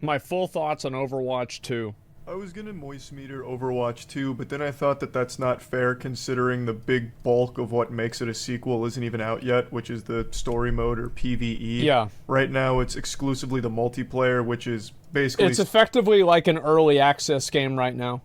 My full thoughts on Overwatch 2. I was gonna moist meter Overwatch 2, but then I thought that that's not fair considering the big bulk of what makes it a sequel isn't even out yet, which is the story mode or PvE. Yeah. Right now it's exclusively the multiplayer, which is basically It's effectively like an early access game right now.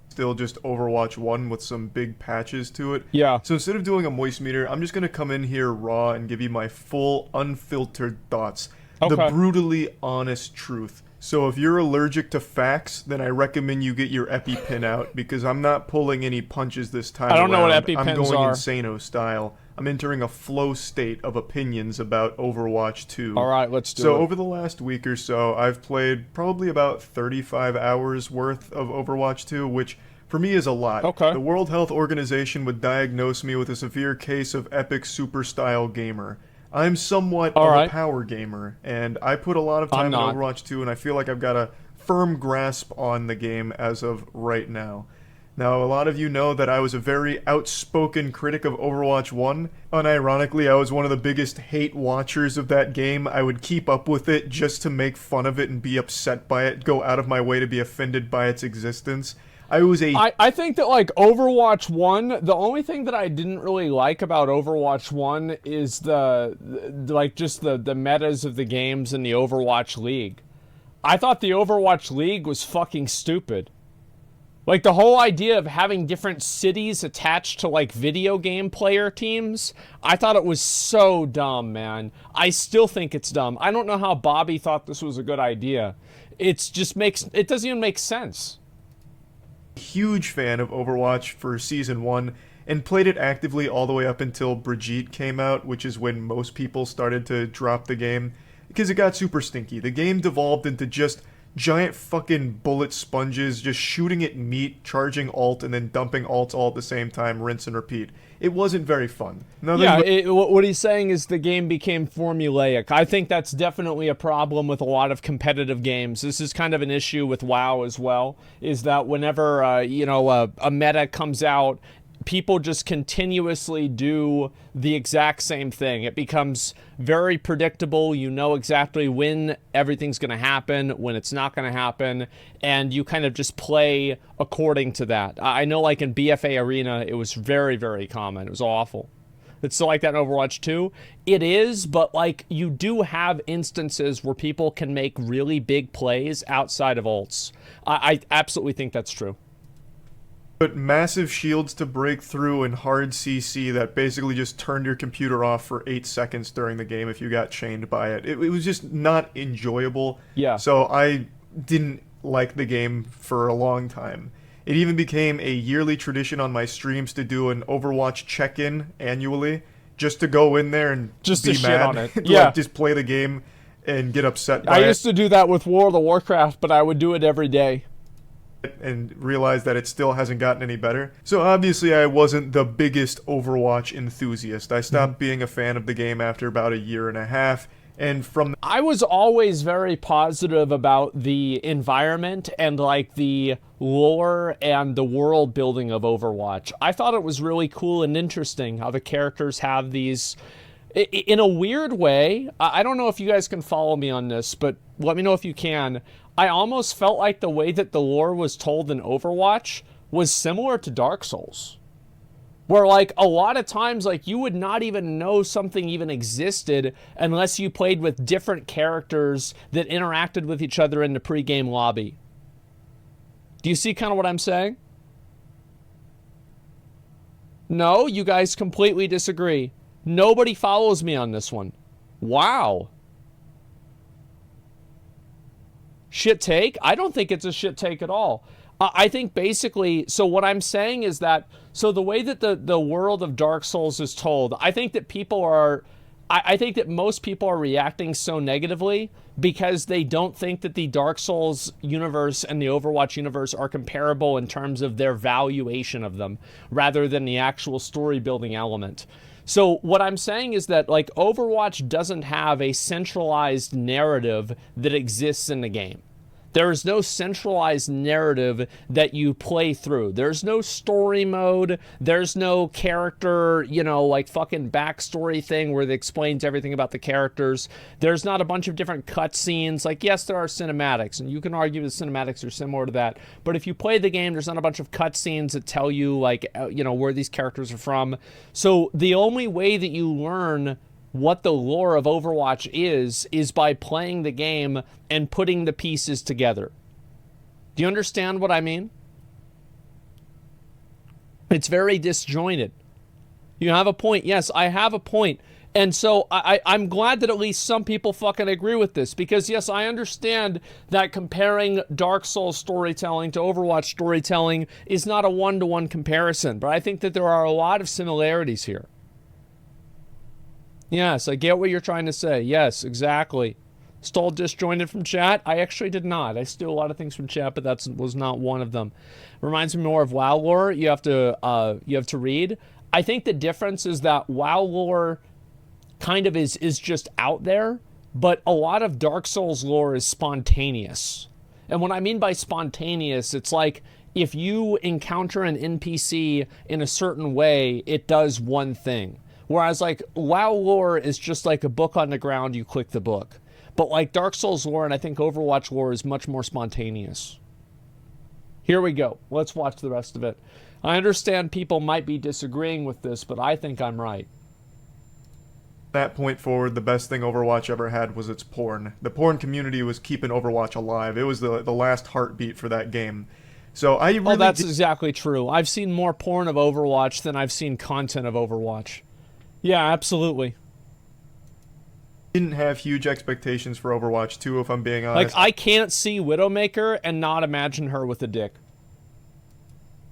still just Overwatch 1 with some big patches to it. Yeah. So instead of doing a moist meter, I'm just gonna come in here raw and give you my full, unfiltered thoughts. The Okay. brutally honest truth. So if you're allergic to facts, then I recommend you get your EpiPen out because I'm not pulling any punches this time I don't know what around. EpiPens I'm going are. Insano style. I'm entering a flow state of opinions about Overwatch 2. All right, let's do So it. over the last week or so, I've played probably about 35 hours worth of Overwatch 2, which for me is a lot. Okay. The World Health Organization would diagnose me with a severe case of epic super style gamer. I'm somewhat All of right. a power gamer, and I put a lot of time I'm in not. Overwatch 2, and I feel like I've got a firm grasp on the game as of right now. Now, a lot of you know that I was a very outspoken critic of Overwatch 1. Unironically, I was one of the biggest hate watchers of that game. I would keep up with it just to make fun of it and be upset by it, go out of my way to be offended by its existence. I think that, like, Overwatch 1, the only thing that I didn't really like about Overwatch 1 is the metas of the games in the Overwatch League. I thought the Overwatch League was fucking stupid. Like, the whole idea of having different cities attached to, like, video game player teams, I thought it was so dumb, man. I still think it's dumb. I don't know how Bobby thought this was a good idea. It doesn't even make sense. Huge fan of Overwatch for Season 1 and played it actively all the way up until Brigitte came out, which is when most people started to drop the game because it got super stinky. The game devolved into just giant fucking bullet sponges, just shooting at meat, charging ult, and then dumping ults all at the same time, rinse and repeat. It wasn't very fun. What he's saying is the game became formulaic. I think that's definitely a problem with a lot of competitive games. This is kind of an issue with WoW as well, is that whenever, a meta comes out, people just continuously do the exact same thing. It becomes very predictable. You know exactly when everything's going to happen, when it's not going to happen, and you kind of just play according to that. I know, like, in BFA Arena, it was very, very common. It was awful. It's still like that in Overwatch 2. It is, but, like, you do have instances where people can make really big plays outside of ults. I absolutely think that's true. But massive shields to break through and hard CC that basically just turned your computer off for 8 seconds during the game if you got chained by it. It was just not enjoyable. Yeah. So I didn't like the game for a long time. It even became a yearly tradition on my streams to do an Overwatch check-in annually, just to go in there and Just be to shit mad. on it. Like, Yeah. just play the game and get upset by I it. used to do that with World of Warcraft, but I would do it every day. And realized that it still hasn't gotten any better. So obviously I wasn't the biggest Overwatch enthusiast. I stopped being a fan of the game after about a year and a half, and from I was always very positive about the environment and, like, the lore and the world building of Overwatch. I thought it was really cool and interesting how the characters have these... In a weird way, I don't know if you guys can follow me on this, but let me know if you can. I almost felt like the way that the lore was told in Overwatch was similar to Dark Souls. Where, like, a lot of times, like, you would not even know something even existed unless you played with different characters that interacted with each other in the pre-game lobby. Do you see kind of what I'm saying? No, you guys completely disagree. Nobody follows me on this one. Wow. Shit take? I don't think it's a shit take at all. I think basically, so what I'm saying is that, so the way that the world of Dark Souls is told, I think that I think that most people are reacting so negatively because they don't think that the Dark Souls universe and the Overwatch universe are comparable in terms of their valuation of them, rather than the actual story building element. So what I'm saying is that, like, Overwatch doesn't have a centralized narrative that exists in the game. There is no centralized narrative that you play through. There's no story mode. There's no character, like fucking backstory thing where it explains everything about the characters. There's not a bunch of different cutscenes. Like, yes, there are cinematics, and you can argue the cinematics are similar to that. But if you play the game, there's not a bunch of cutscenes that tell you, like, where these characters are from. So the only way that you learn what the lore of Overwatch is by playing the game and putting the pieces together. Do you understand what I mean? It's very disjointed. You have a point. Yes, I have a point. And so I'm glad that at least some people fucking agree with this, because yes, I understand that comparing Dark Souls storytelling to Overwatch storytelling is not a one-to-one comparison, but I think that there are a lot of similarities here. Yes, I get what you're trying to say. Yes, exactly. Stole disjointed from chat? I actually did not. I steal a lot of things from chat, but that was not one of them. Reminds me more of WoW lore. You have to read. I think the difference is that WoW lore kind of is just out there, but a lot of Dark Souls lore is spontaneous. And what I mean by spontaneous, it's like if you encounter an NPC in a certain way, it does one thing. Whereas, like, WoW lore is just like a book on the ground, you click the book. But, like, Dark Souls lore and I think Overwatch lore is much more spontaneous. Here we go. Let's watch the rest of it. I understand people might be disagreeing with this, but I think I'm right. That point forward, the best thing Overwatch ever had was its porn. The porn community was keeping Overwatch alive. It was the last heartbeat for that game. So I really that's exactly true. I've seen more porn of Overwatch than I've seen content of Overwatch. Yeah, absolutely. Didn't have huge expectations for Overwatch 2, if I'm being honest. Like, I can't see Widowmaker and not imagine her with a dick.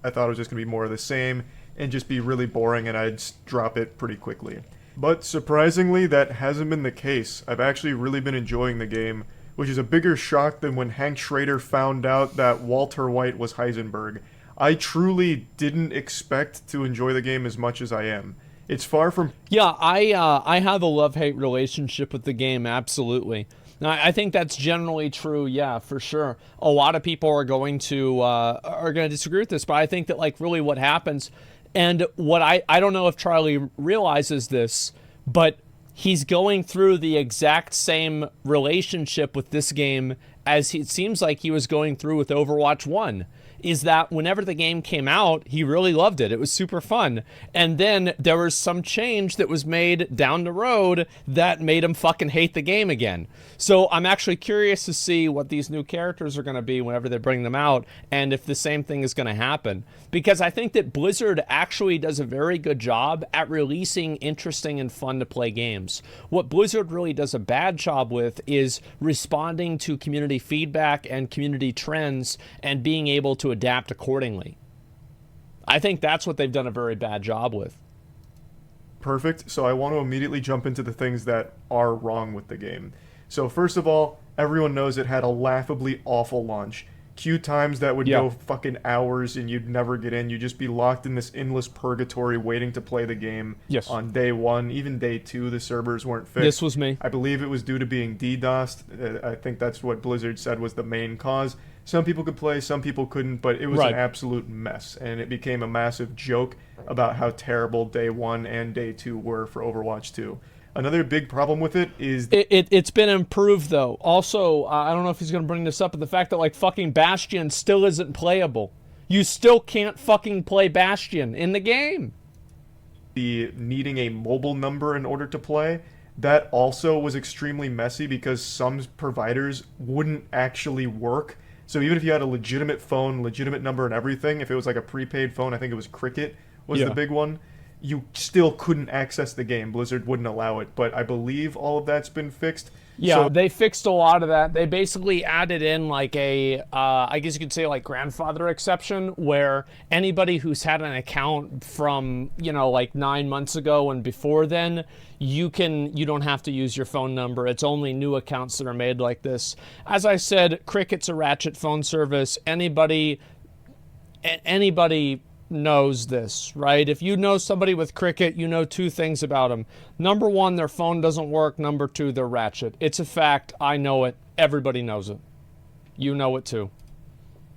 I thought it was just going to be more of the same and just be really boring, and I'd drop it pretty quickly. But surprisingly, that hasn't been the case. I've actually really been enjoying the game, which is a bigger shock than when Hank Schrader found out that Walter White was Heisenberg. I truly didn't expect to enjoy the game as much as I am. It's far from... Yeah, I have a love-hate relationship with the game, absolutely. Now, I think that's generally true, yeah, for sure. A lot of people are going to disagree with this, but I think that, like, really what happens, and what I don't know if Charlie realizes this, but he's going through the exact same relationship with this game as it seems like he was going through with Overwatch 1. Is that whenever the game came out, he really loved it. It was super fun. And then there was some change that was made down the road that made him fucking hate the game again. So I'm actually curious to see what these new characters are going to be whenever they bring them out, and if the same thing is going to happen. Because I think that Blizzard actually does a very good job at releasing interesting and fun to play games. What Blizzard really does a bad job with is responding to community feedback and community trends and being able to adapt accordingly. I think that's what they've done a very bad job with. Perfect. So I want to immediately jump into the things that are wrong with the game. So first of all, everyone knows it had a laughably awful launch. Queue times that would go fucking hours and you'd never get in. You'd just be locked in this endless purgatory waiting to play the game on day one. Even day two, the servers weren't fixed. This was me. I believe it was due to being DDoSed. I think that's what Blizzard said was the main cause. Some people could play, some people couldn't, but it was an absolute mess. And it became a massive joke about how terrible day one and day two were for Overwatch 2. Another big problem with it is... It's been improved, though. Also, I don't know if he's going to bring this up, but the fact that, like, fucking Bastion still isn't playable. You still can't fucking play Bastion in the game. The needing a mobile number in order to play, that also was extremely messy because some providers wouldn't actually work. So even if you had a legitimate phone, legitimate number and everything, if it was like a prepaid phone, I think it was Cricket was the big one, you still couldn't access the game. Blizzard wouldn't allow it, but I believe all of that's been fixed. Yeah, so, they fixed a lot of that. They basically added in like a, I guess you could say like grandfather exception, where anybody who's had an account from, like 9 months ago and before then, you don't have to use your phone number. It's only new accounts that are made like this. As I said, Cricket's a ratchet phone service. Anybody knows this, right? If you know somebody with Cricket, you know two things about them. Number one, their phone doesn't work. Number two, they're ratchet. It's a fact. I know it. Everybody knows it. You know it too.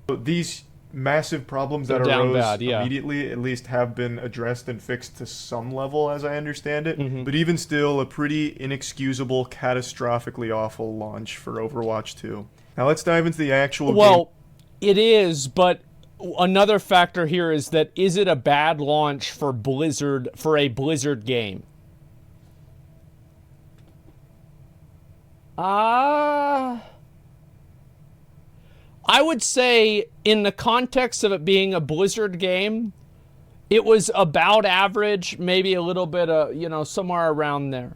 These massive problems that They're down arose bad, yeah. immediately at least have been addressed and fixed to some level, as I understand it. But even still, a pretty inexcusable, catastrophically awful launch for Overwatch 2. Now let's dive into the actual game. Well, it is, but another factor here is that is it a bad launch for Blizzard, for a Blizzard game? I would say in the context of it being a Blizzard game, it was about average, maybe a little bit somewhere around there.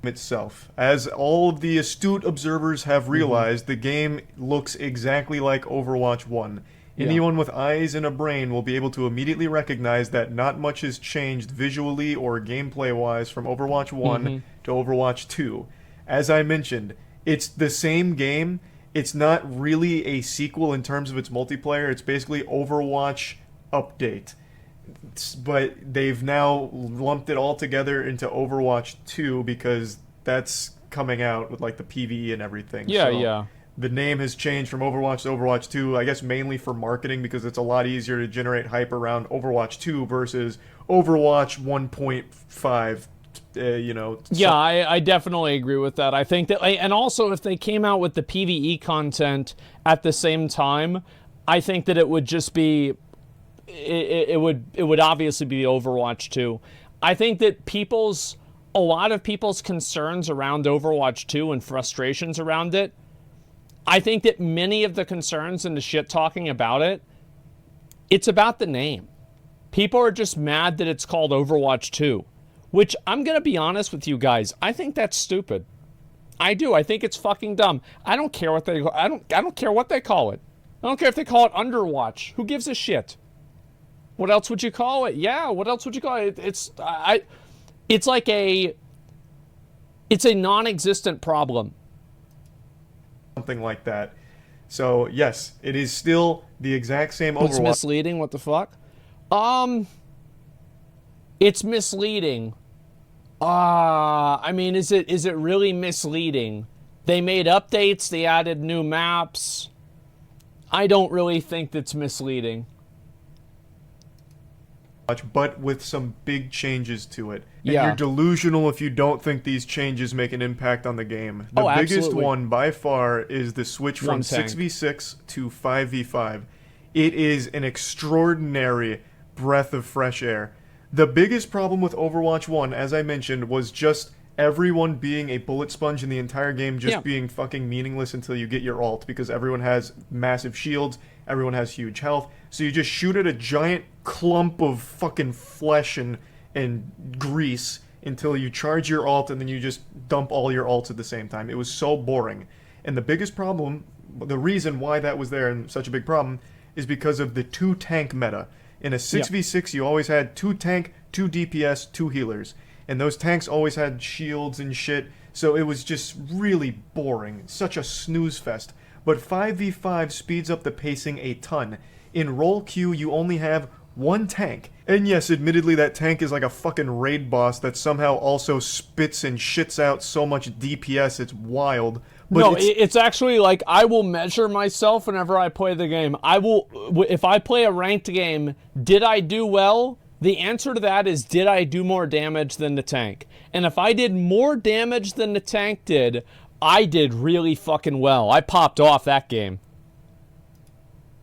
Itself. As all of the astute observers have realized, the game looks exactly like Overwatch 1. Anyone with eyes and a brain will be able to immediately recognize that not much has changed visually or gameplay-wise from Overwatch 1 to Overwatch 2. As I mentioned, it's the same game. It's not really a sequel in terms of its multiplayer. It's basically Overwatch update. But they've now lumped it all together into Overwatch 2 because that's coming out with like the PvE and everything. Yeah, so yeah. The name has changed from Overwatch to Overwatch 2, I guess mainly for marketing because it's a lot easier to generate hype around Overwatch 2 versus Overwatch 1.5. Yeah, I definitely agree with that. I think that, and also if they came out with the PvE content at the same time, I think that it would just be, it would obviously be Overwatch 2. I think that a lot of people's concerns around Overwatch 2 and frustrations around it, I think that many of the concerns and the shit talking about it, it's about the name. People are just mad that it's called Overwatch 2. Which, I'm going to be honest with you guys, I think that's stupid. I do. I think it's fucking dumb. I don't care what they I don't care what they call it. I don't care if they call it Underwatch. Who gives a shit? What else would you call it? Yeah, what else would you call it? It's a non-existent problem. Something like that. So, yes, it is still the exact same Overwatch. It's misleading, what the fuck? It's misleading. I mean, is it really misleading? They made updates, they added new maps. I don't really think that's misleading. But with some big changes to it. And Yeah. you're delusional if you don't think these changes make an impact on the game. The biggest absolutely. one by far is the switch from 6v6 to 5v5. It is an extraordinary breath of fresh air. The biggest problem with Overwatch 1, as I mentioned, was just everyone being a bullet sponge in the entire game, just being fucking meaningless until you get your ult, because everyone has massive shields, everyone has huge health, so you just shoot at a giant clump of fucking flesh and grease until you charge your ult, and then you just dump all your ults at the same time. It was so boring. And the biggest problem, the reason why that was there and such a big problem, is because of the 2-tank meta. In a 6v6, you always had 2 tank, 2 DPS, 2 healers. And those tanks always had shields and shit, so it was just really boring. Such a snooze fest. But 5v5 speeds up the pacing a ton. In role queue, you only have 1 tank. And yes, admittedly, that tank is like a fucking raid boss that somehow also spits and shits out so much DPS, it's wild. But no, it's actually like I will measure myself whenever I play the game. If I play a ranked game, did I do well? The answer to that is, did I do more damage than the tank? And if I did more damage than the tank did, I did really fucking well. I popped off that game.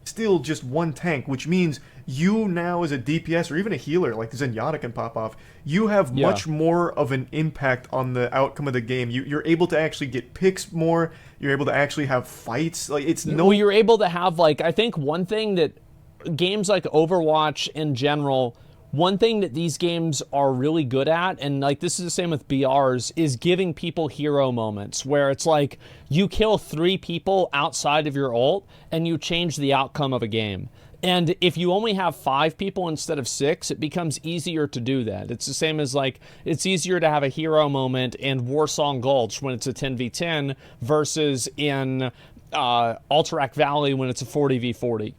Still just 1 tank, which means you now as a DPS or even a healer like Zenyatta can pop off, you have much more of an impact on the outcome of the game. You're able to actually get picks more, you're able to actually have fights. Like you're able to have, like, I think one thing that games like Overwatch in general, one thing that these games are really good at, and like this is the same with BRs, is giving people hero moments where it's like you kill 3 people outside of your ult and you change the outcome of a game. And if you only have 5 people instead of 6, it becomes easier to do that. It's the same as, like, it's easier to have a hero moment in Warsong Gulch when it's a 10v10 versus in Alterac Valley when it's a 40v40.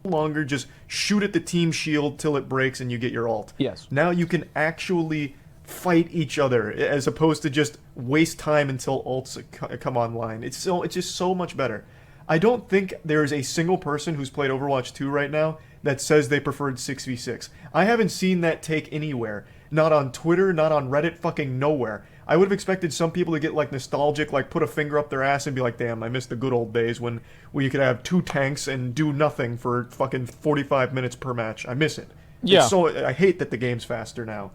Longer just shoot at the team shield till it breaks and you get your ult. Yes. Now you can actually fight each other as opposed to just waste time until ults come online. It's just so much better. I don't think there is a single person who's played Overwatch 2 right now that says they preferred 6v6. I haven't seen that take anywhere. Not on Twitter, not on Reddit, fucking nowhere. I would have expected some people to get like nostalgic, like put a finger up their ass and be like, damn, I miss the good old days when you could have 2 tanks and do nothing for fucking 45 minutes per match. I miss it. Yeah. I hate that the game's faster now.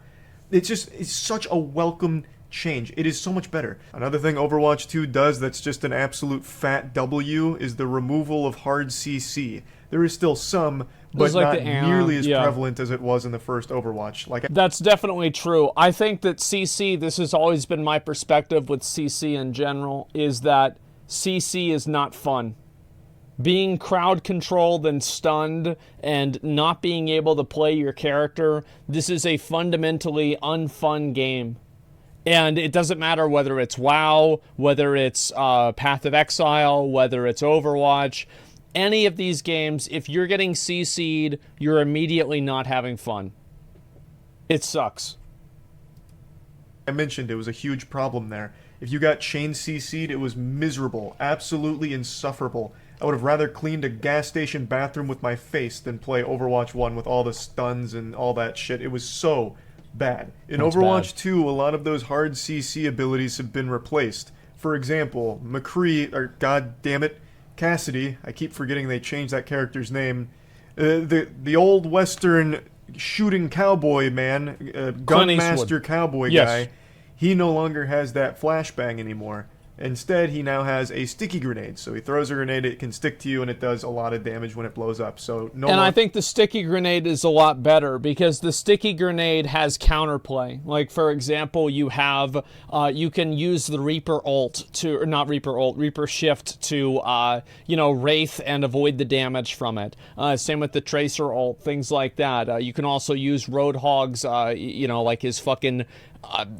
It's such a welcome change. It is so much better. Another thing Overwatch 2 does that's just an absolute fat W is the removal of hard CC. There is still some, but like not nearly as prevalent as it was in the first Overwatch. That's definitely true. I think that CC, this has always been my perspective with CC in general, is that CC is not fun. Being crowd controlled and stunned and not being able to play your character, this is a fundamentally unfun game. And it doesn't matter whether it's WoW, whether it's Path of Exile, whether it's Overwatch. Any of these games, if you're getting CC'd, you're immediately not having fun. It sucks. I mentioned it was a huge problem there. If you got chain CC'd, it was miserable, absolutely insufferable. I would have rather cleaned a gas station bathroom with my face than play Overwatch 1 with all the stuns and all that shit. It was so bad. In That's Overwatch bad. 2, a lot of those hard CC abilities have been replaced. For example, Cassidy, I keep forgetting they changed that character's name. The old Western shooting cowboy man, gunmaster cowboy guy, he no longer has that flashbang anymore. Instead, he now has a sticky grenade. So he throws a grenade, it can stick to you, and it does a lot of damage when it blows up. I think the sticky grenade is a lot better because the sticky grenade has counterplay. Like, for example, you can use the Reaper Reaper shift to, Wraith and avoid the damage from it. Same with the Tracer ult, things like that. You can also use Roadhog's, like his fucking...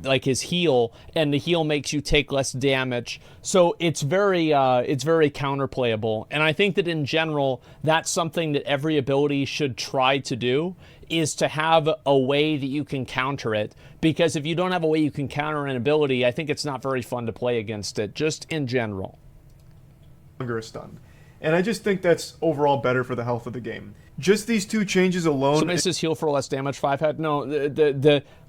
like his heal, and the heal makes you take less damage. So it's very counterplayable. And I think that in general, that's something that every ability should try to do, is to have a way that you can counter it. Because if you don't have a way you can counter an ability, I think it's not very fun to play against it, just in general. A stun. And I just think that's overall better for the health of the game. Just these 2 changes alone... Somebody says heal for less damage, 5-head. No,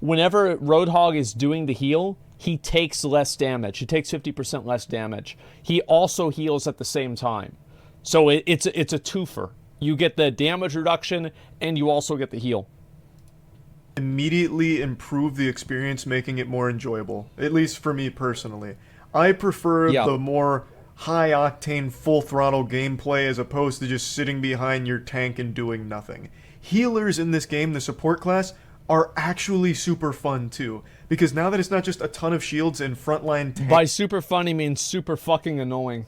whenever Roadhog is doing the heal, he takes less damage. He takes 50% less damage. He also heals at the same time. So it's a twofer. You get the damage reduction, and you also get the heal. Immediately improve the experience, making it more enjoyable. At least for me personally. I prefer the more... high-octane, full-throttle gameplay as opposed to just sitting behind your tank and doing nothing. Healers in this game, the support class, are actually super fun too. Because now that it's not just a ton of shields and frontline tanks... By super fun, he means super fucking annoying.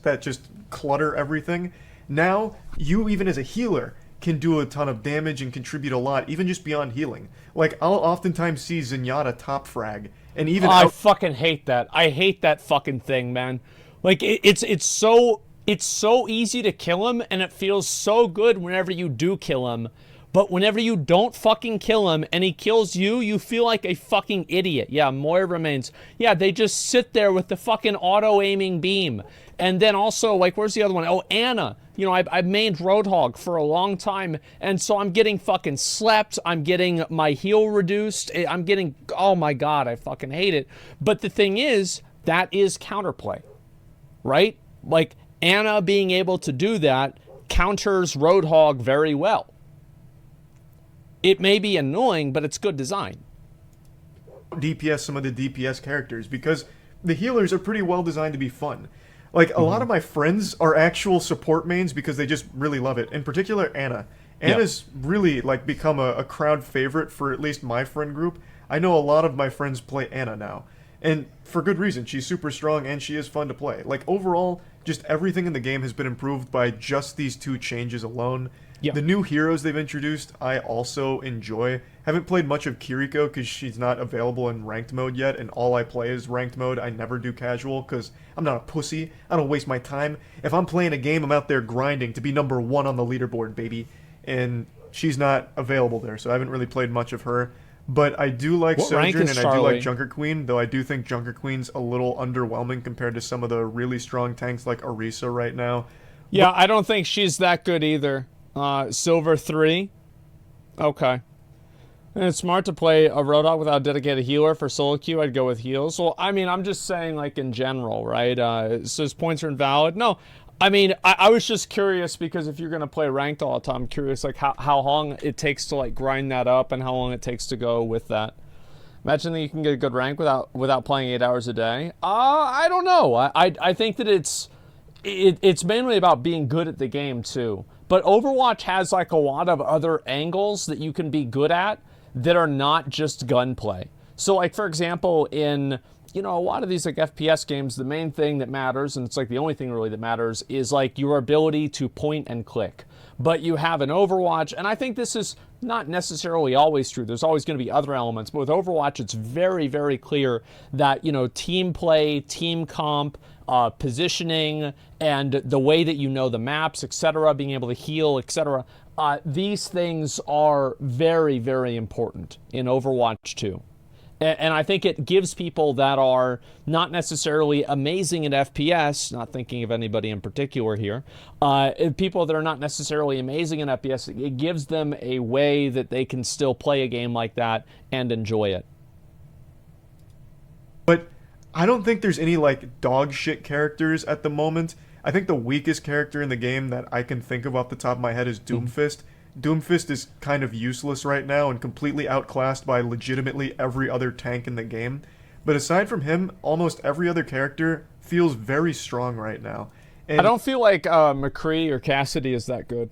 ...that just clutter everything. Now, you even as a healer can do a ton of damage and contribute a lot, even just beyond healing. Like, I'll oftentimes see Zenyatta top frag, and even... I fucking hate that. I hate that fucking thing, man. Like, it's so easy to kill him, and it feels so good whenever you do kill him. But whenever you don't fucking kill him, and he kills you, you feel like a fucking idiot. Yeah, Moira remains. Yeah, they just sit there with the fucking auto-aiming beam. And then also, like, where's the other one? Oh, Anna. I've mained Roadhog for a long time, and so I'm getting fucking slept. I'm getting my heal reduced. Oh my god, I fucking hate it. But the thing is, that is counterplay, right? Like, Anna being able to do that counters Roadhog very well. It may be annoying, but it's good design. DPS some of the DPS characters, because the healers are pretty well designed to be fun. Like, a lot of my friends are actual support mains because they just really love it. In particular, Anna. Anna's really, like, become a crowd favorite for at least my friend group. I know a lot of my friends play Anna now. And for good reason. She's super strong and she is fun to play. Like, overall, just everything in the game has been improved by just these 2 changes alone. Yeah. The new heroes they've introduced, I also enjoy. Haven't played much of Kiriko because she's not available in ranked mode yet, and all I play is ranked mode. I never do casual because I'm not a pussy. I don't waste my time. If I'm playing a game, I'm out there grinding to be number 1 on the leaderboard, baby. And she's not available there, so I haven't really played much of her. But I do like What rank Sojourn is and I do like Charlie? Junker Queen, though I do think Junker Queen's a little underwhelming compared to some of the really strong tanks like Orisa right now. But Yeah, I don't think she's that good either. Silver 3. Okay. And it's smart to play a Roadhog without a dedicated healer for solo queue. I'd go with heals. Well, I mean, I'm just saying, like, in general, right? So his points are invalid. No, I mean, I was just curious because if you're going to play ranked all the time, I'm curious, like, how long it takes to, like, grind that up and how long it takes to go with that. Imagine that you can get a good rank without playing 8 hours a day. I don't know. I think that it's mainly about being good at the game, too. But Overwatch has, like, a lot of other angles that you can be good at that are not just gunplay. So, like, for example, in, a lot of these, like, FPS games, the main thing that matters, and it's, like, the only thing really that matters, is, like, your ability to point and click. But you have an Overwatch, and I think this is not necessarily always true. There's always going to be other elements. But with Overwatch, it's very, very clear that, team play, team comp, positioning, and the way that you know the maps, etc., being able to heal, etc., these things are very, very important in Overwatch 2. And I think it gives people that are not necessarily amazing at FPS, not thinking of anybody in particular here, people that are not necessarily amazing in FPS, it gives them a way that they can still play a game like that and enjoy it. but I don't think there's any like dog shit characters at the moment. I think the weakest character in the game that I can think of off the top of my head is Doomfist. Doomfist is kind of useless right now and completely outclassed by legitimately every other tank in the game. But aside from him, almost every other character feels very strong right now. I And don't feel like McCree or Cassidy is that good.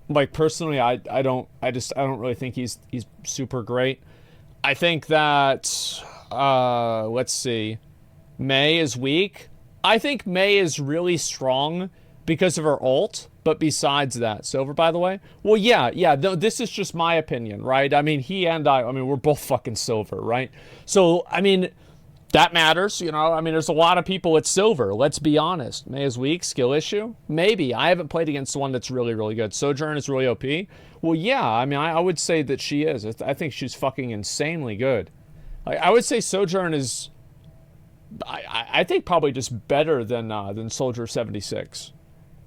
Like personally, I don't really think he's super great. I think that let's see, Mei is weak. I think Mei is really strong because of her ult, but besides that, Silver, by the way, well, yeah, this is just my opinion, right? I mean, he and I mean, we're both fucking Silver, right? So, I mean, that matters, I mean, there's a lot of people at Silver, let's be honest. Mei is weak, skill issue? Maybe. I haven't played against one that's really, really good. Sojourn is really OP? Well, yeah, I mean, I would say that she is. I think she's fucking insanely good. I would say Sojourn is, I think probably just better than Soldier 76.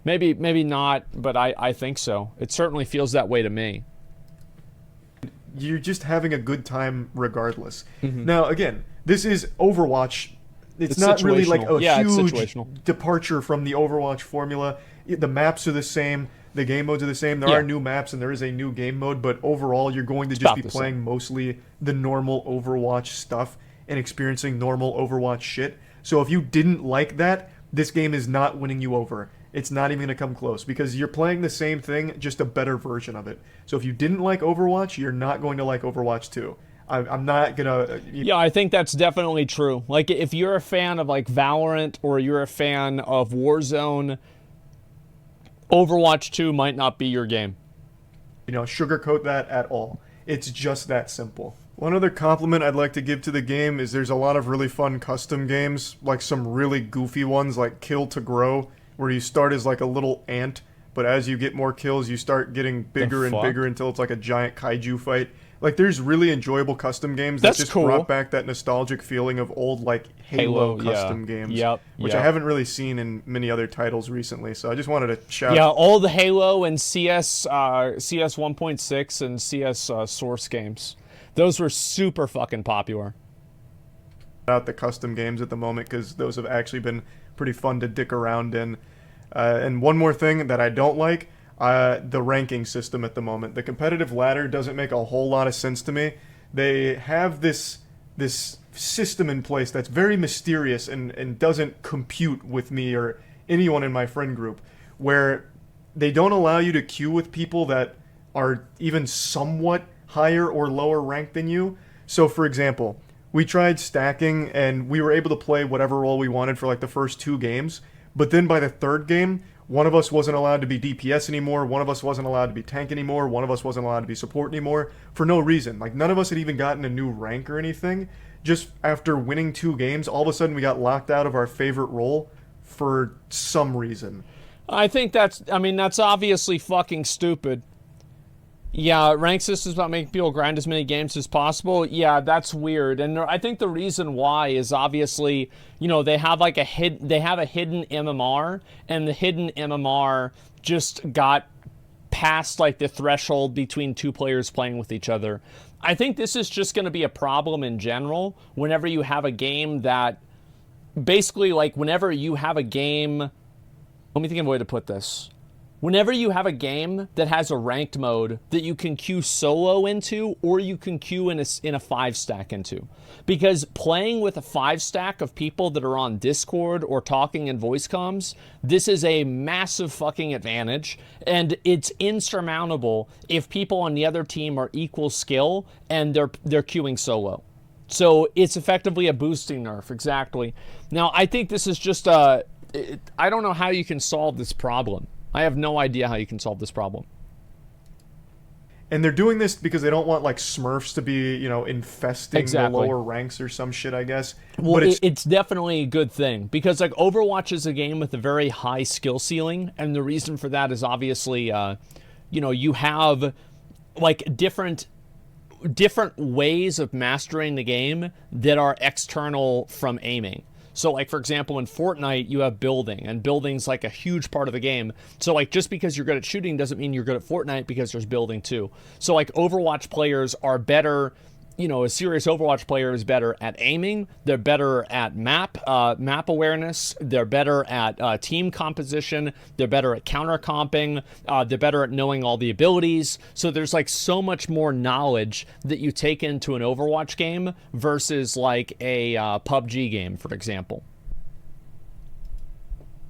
Maybe not, but I think so. It certainly feels that way to me. you're just having a good time regardless. Now, again, this is Overwatch. It's not really like a huge departure from the Overwatch formula. The maps are the same. The game modes are the same. There are new maps and there is a new game mode, but overall you're going to just be playing mostly the normal Overwatch stuff and experiencing normal Overwatch shit. So if you didn't like that, this game is not winning you over. It's not even going to come close because you're playing the same thing, just a better version of it. So if you didn't like Overwatch, you're not going to like Overwatch 2. I'm not going to... Yeah, I think that's definitely true. Like, if you're a fan of, like, Valorant or you're a fan of Warzone, Overwatch 2 might not be your game. Sugarcoat that at all. It's just that simple. One other compliment I'd like to give to the game is there's a lot of really fun custom games, like some really goofy ones like Kill to Grow, where you start as like a little ant, but as you get more kills, you start getting bigger and bigger until it's like a giant kaiju fight. Like, there's really enjoyable custom games that just brought back that nostalgic feeling of old, like, Halo custom games. Which I haven't really seen in many other titles recently, so I just wanted to shout... Yeah, all the Halo and CS 1.6 and CS Source games. Those were super fucking popular. Out the custom games at the moment, because those have actually been pretty fun to dick around in. And one more thing that I don't like... the ranking system at the moment. The competitive ladder doesn't make a whole lot of sense to me. They have this system in place that's very mysterious and doesn't compute with me or anyone in my friend group, where they don't allow you to queue with people that are even somewhat higher or lower ranked than you. So, for example, we tried stacking and we were able to play whatever role we wanted for like the first 2 games, but then by the 3rd game, one of us wasn't allowed to be DPS anymore, one of us wasn't allowed to be tank anymore, one of us wasn't allowed to be support anymore, for no reason. Like, none of us had even gotten a new rank or anything. Just after winning 2 games, all of a sudden we got locked out of our favorite role for some reason. I think that's obviously fucking stupid. Yeah, rank systems about making people grind as many games as possible. Yeah, that's weird. And I think the reason why is obviously, they have like they have a hidden MMR, and the hidden MMR just got past like the threshold between two players playing with each other. I think this is just going to be a problem in general whenever you have a game that basically, like, whenever you have a game, let me think of a way to put this. Whenever you have a game that has a ranked mode that you can queue solo into, or you can queue in a 5-stack into. Because playing with a 5-stack of people that are on Discord or talking in voice comms, this is a massive fucking advantage, and it's insurmountable if people on the other team are equal skill and they're queuing solo. So it's effectively a boosting nerf, exactly. Now, I think this is just I don't know how you can solve this problem. I have no idea how you can solve this problem. And they're doing this because they don't want like Smurfs to be, infesting the lower ranks or some shit, I guess. Well, but it's definitely a good thing because like Overwatch is a game with a very high skill ceiling, and the reason for that is obviously, you have like different ways of mastering the game that are external from aiming. So, like, for example, in Fortnite, you have building, and building's, like, a huge part of the game. So, like, just because you're good at shooting doesn't mean you're good at Fortnite, because there's building, too. So, like, Overwatch players are better, a serious Overwatch player is better at aiming, they're better at map awareness, they're better at team composition, they're better at counter-comping, they're better at knowing all the abilities. So there's like so much more knowledge that you take into an Overwatch game versus like a PUBG game, for example.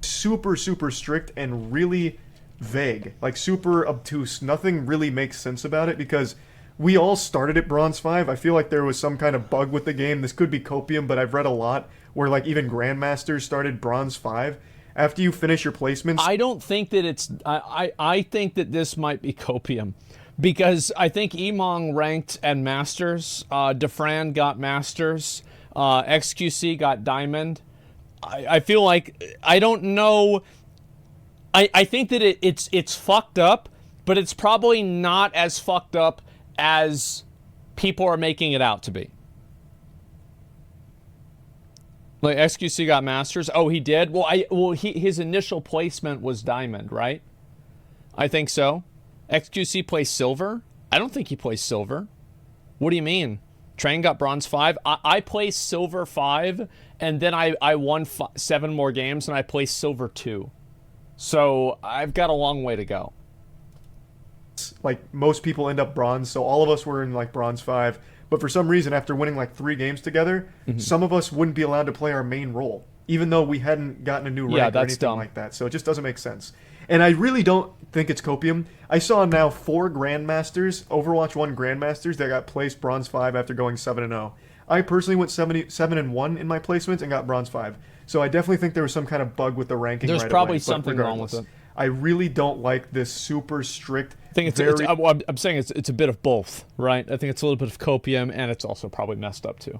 Super, super strict and really vague, like super obtuse. Nothing really makes sense about it because we all started at Bronze 5. I feel like there was some kind of bug with the game. This could be copium, but I've read a lot where like even Grandmasters started Bronze 5. After you finish your placements... I don't think that it's... I think that this might be copium. Because I think Emong ranked at Masters. Defran got Masters. XQC got Diamond. I feel like... I don't know... I think that it's fucked up, but it's probably not as fucked up as people are making it out to be. Like XQC got Masters. Oh, he did? Well, his initial placement was Diamond, right? I think so. XQC plays Silver? I don't think he plays Silver. What do you mean? Train got Bronze 5? I placed Silver 5, and then I won 7 more games, and I placed Silver 2. So I've got a long way to go. Like, most people end up Bronze, so all of us were in, like, Bronze 5. But for some reason, after winning, like, 3 games together, some of us wouldn't be allowed to play our main role, even though we hadn't gotten a new rank or anything like that. So it just doesn't make sense. And I really don't think it's copium. I saw now 4 Grandmasters, Overwatch 1 Grandmasters, that got placed Bronze 5 after going 7-0. I personally went 7-1 in my placements and got Bronze 5. So I definitely think there was some kind of bug with the ranking There's right probably away, something wrong with it. I really don't like this super strict... I think I'm saying it's a bit of both, right? I think it's a little bit of copium, and it's also probably messed up too.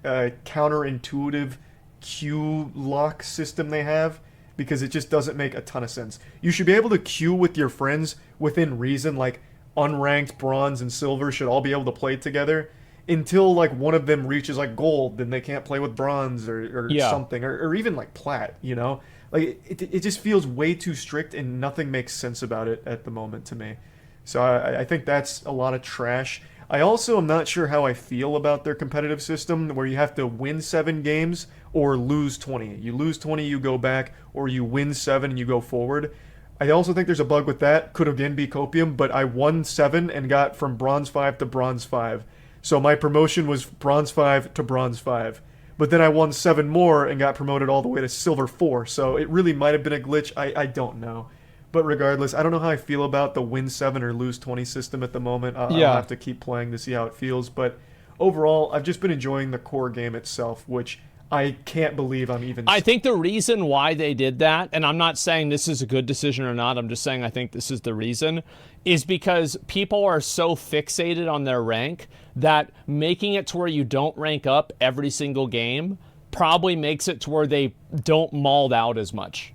Counterintuitive queue lock system they have, because it just doesn't make a ton of sense. You should be able to queue with your friends within reason, like unranked bronze and silver should all be able to play together until like one of them reaches like gold, then they can't play with bronze or something, or even like plat, Like, it just feels way too strict, and nothing makes sense about it at the moment to me. So I think that's a lot of trash. I also am not sure how I feel about their competitive system, where you have to win 7 games or lose 20. You lose 20, you go back, or you win 7 and you go forward. I also think there's a bug with that. Could again be copium, but I won 7 and got from Bronze 5 to Bronze 5. So my promotion was Bronze 5 to Bronze 5. But then I won 7 more and got promoted all the way to Silver 4. So it really might have been a glitch. I don't know. But regardless, I don't know how I feel about the win 7 or lose 20 system at the moment. I'll have to keep playing to see how it feels. But overall, I've just been enjoying the core game itself, which I can't believe I'm even... I think the reason why they did that, and I'm not saying this is a good decision or not, I'm just saying I think this is the reason, is because people are so fixated on their rank that making it to where you don't rank up every single game probably makes it to where they don't mauled out as much.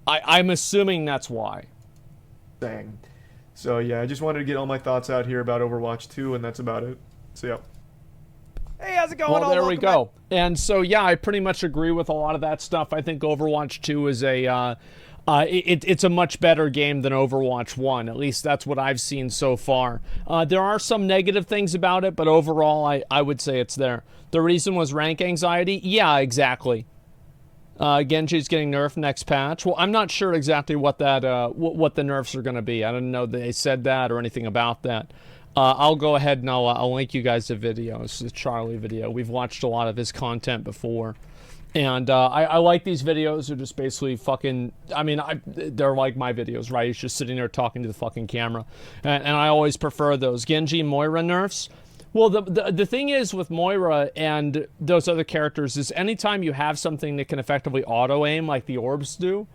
I'm assuming that's why. Dang. So yeah, I just wanted to get all my thoughts out here about Overwatch 2, and that's about it. So yeah. Hey, how's it going? Well, there we go. And so, yeah, I pretty much agree with a lot of that stuff. I think Overwatch 2 is it's a much better game than Overwatch 1. At least that's what I've seen so far. There are some negative things about it, but overall, I would say it's there. The reason was rank anxiety? Yeah, exactly. Genji's getting nerfed next patch. Well, I'm not sure exactly what that what the nerfs are going to be. I don't know they said that or anything about that. I'll go ahead and I'll link you guys a video. This is a Charlie video. We've watched a lot of his content before. And I like these videos. They're just basically fucking... I mean, they're like my videos, right? He's just sitting there talking to the fucking camera. And I always prefer those. Genji Moira nerfs. Well, the thing is with Moira and those other characters is anytime you have something that can effectively auto-aim like the orbs do,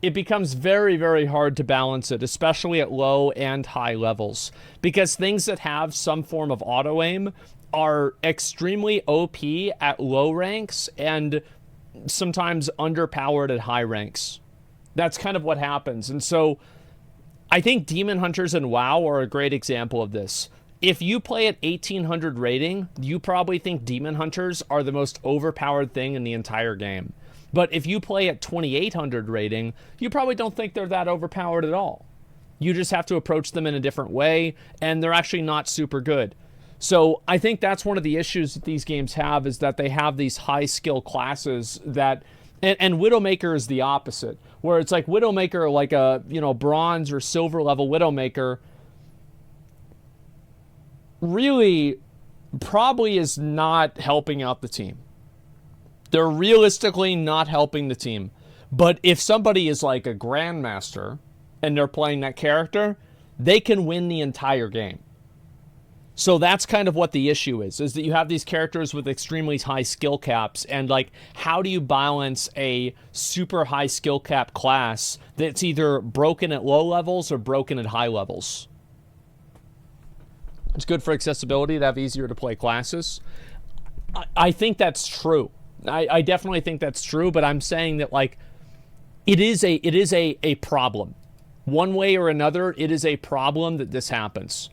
it becomes very, very hard to balance it, especially at low and high levels. Because things that have some form of auto-aim are extremely OP at low ranks and sometimes underpowered at high ranks. That's kind of what happens. And so I think Demon Hunters and WoW are a great example of this. If you play at 1800 rating, you probably think Demon Hunters are the most overpowered thing in the entire game. But if you play at 2800 rating, you probably don't think they're that overpowered at all. You just have to approach them in a different way, and they're actually not super good. So I think that's one of the issues that these games have, is that they have these high skill classes that, and Widowmaker is the opposite, where it's like Widowmaker, like a, you know, bronze or silver level Widowmaker, really probably is not helping out the team. They're realistically not helping the team. But if somebody is like a grandmaster and they're playing that character, they can win the entire game. So that's kind of what the issue is that you have these characters with extremely high skill caps, and like, how do you balance a super high skill cap class that's either broken at low levels or broken at high levels? It's good for accessibility to have easier to play classes. I think that's true. I definitely think that's true, but I'm saying that, like, it is a problem. One way or another, it is a problem that this happens.